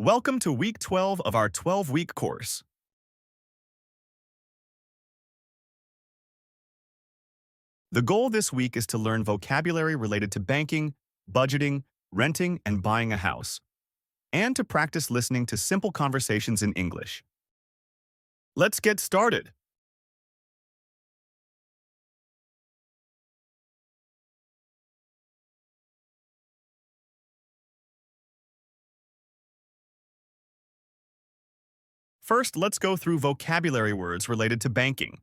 Welcome to week 12 of our 12-week course. The goal this week is to learn vocabulary related to banking, budgeting, renting, and buying a house, and to practice listening to simple conversations in English. Let's get started. First, let's go through vocabulary words related to banking.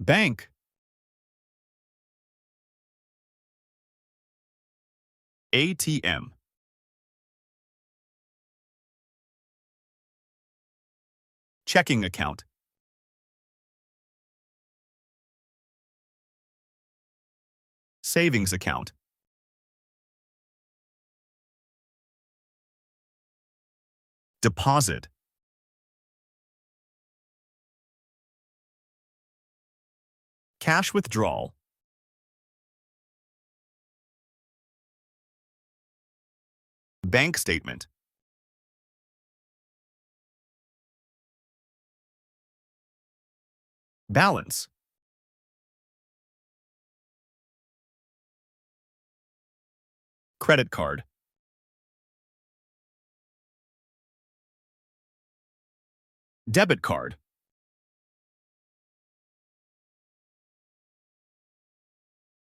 Bank, ATM, checking account, savings account, deposit, cash withdrawal, bank statement, balance, credit card, debit card,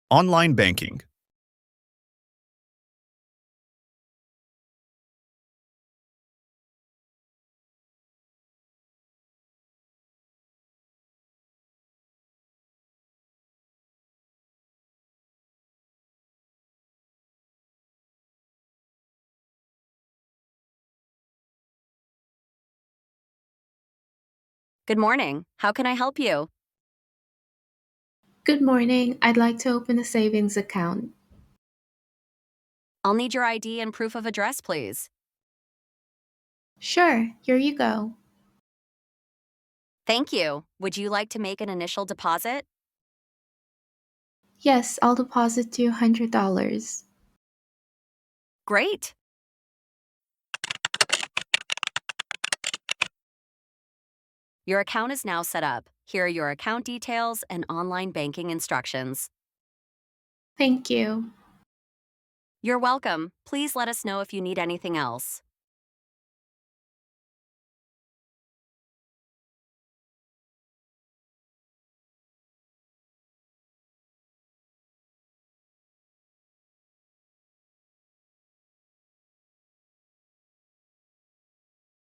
online banking, Good morning. How can I help you? Good morning. I'd like to open a savings account. I'll need your ID and proof of address, please. Sure, here you go. Thank you. Would you like to make an initial deposit? Yes, I'll deposit $200. Great. Your account is now set up. Here are your account details and online banking instructions. Thank you. You're welcome. Please let us know if you need anything else.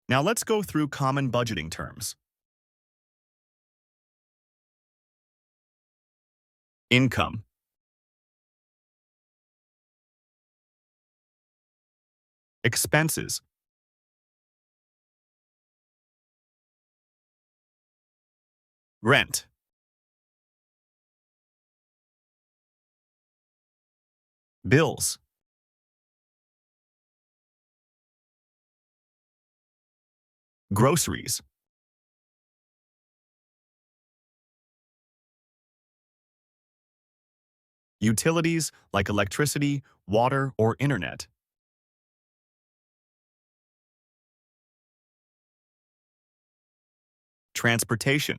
Now let's go through common budgeting terms. Income, expenses, rent, bills, groceries, utilities like electricity, water, or internet, transportation,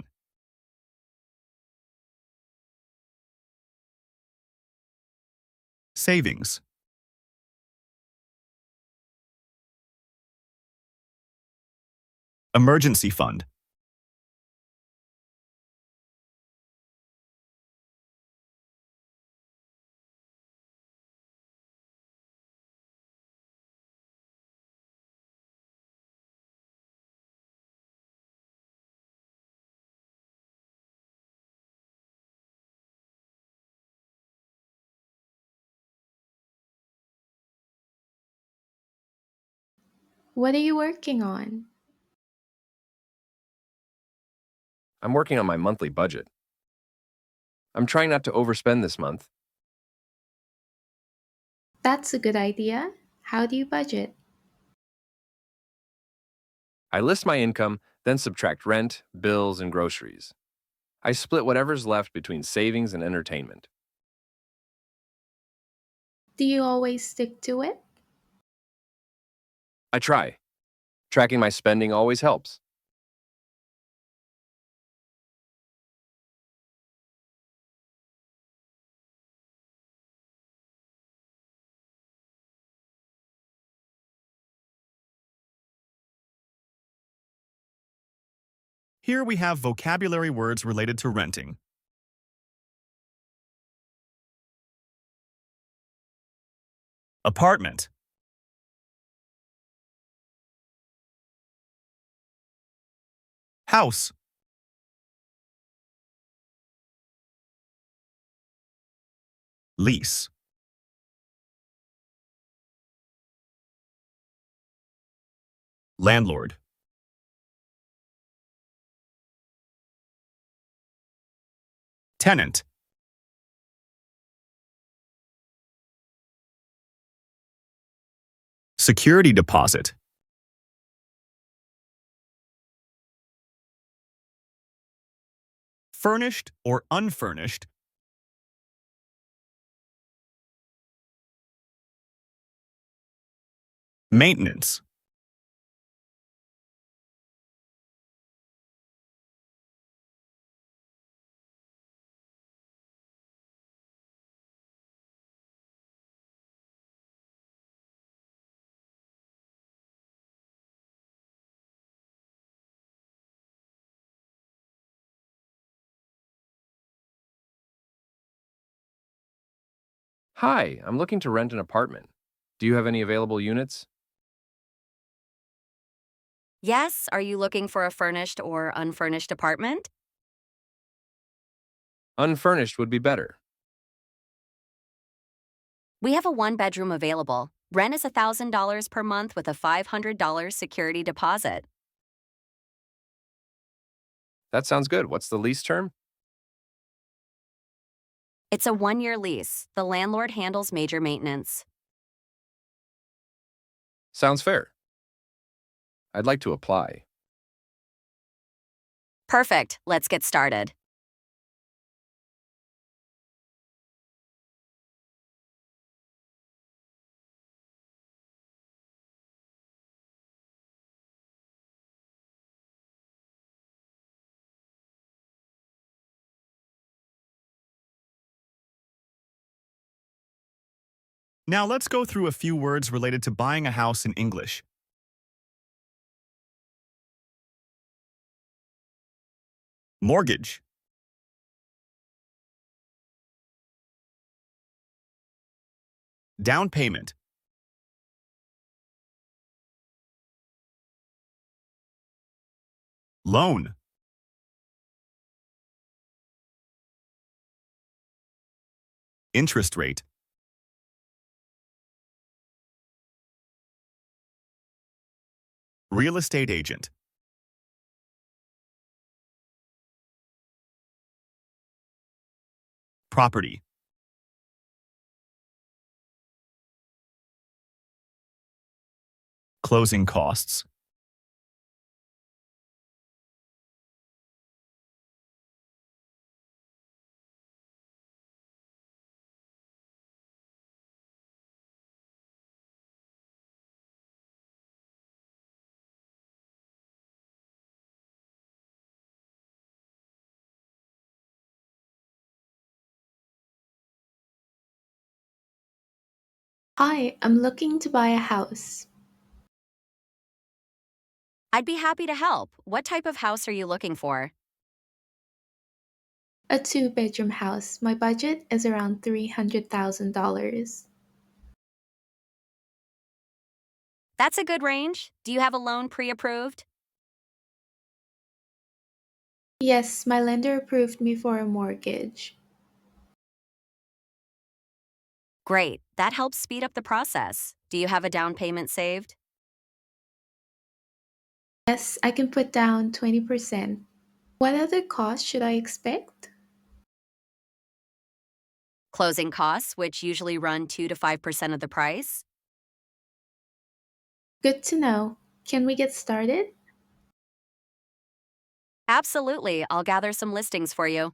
savings, emergency fund, What are you working on? I'm working on my monthly budget. I'm trying not to overspend this month. That's a good idea. How do you budget? I list my income, then subtract rent, bills, and groceries. I split whatever's left between savings and entertainment. Do you always stick to it? I try. Tracking my spending always helps. Here we have vocabulary words related to renting. Apartment. House. Lease. Landlord. Tenant. Security deposit. Furnished or unfurnished. Maintenance. Hi, I'm looking to rent an apartment. Do you have any available units? Yes, are you looking for a furnished or unfurnished apartment? Unfurnished would be better. We have a one-bedroom available. Rent is $1,000 per month with a $500 security deposit. That sounds good. What's the lease term? It's a one-year lease. The landlord handles major maintenance. Sounds fair. I'd like to apply. Perfect. Let's get started. Now let's go through a few words related to buying a house in English. Mortgage. Down payment. Loan. Interest rate. Real estate agent. Property. Closing costs. Hi, I'm looking to buy a house. I'd be happy to help. What type of house are you looking for? A two-bedroom house. My budget is around $300,000. That's a good range. Do you have a loan pre-approved? Yes, my lender approved me for a mortgage. Great. That helps speed up the process. Do you have a down payment saved? Yes, I can put down 20%. What other costs should I expect? Closing costs, which usually run 2 to 5% of the price. Good to know. Can we get started? Absolutely. I'll gather some listings for you.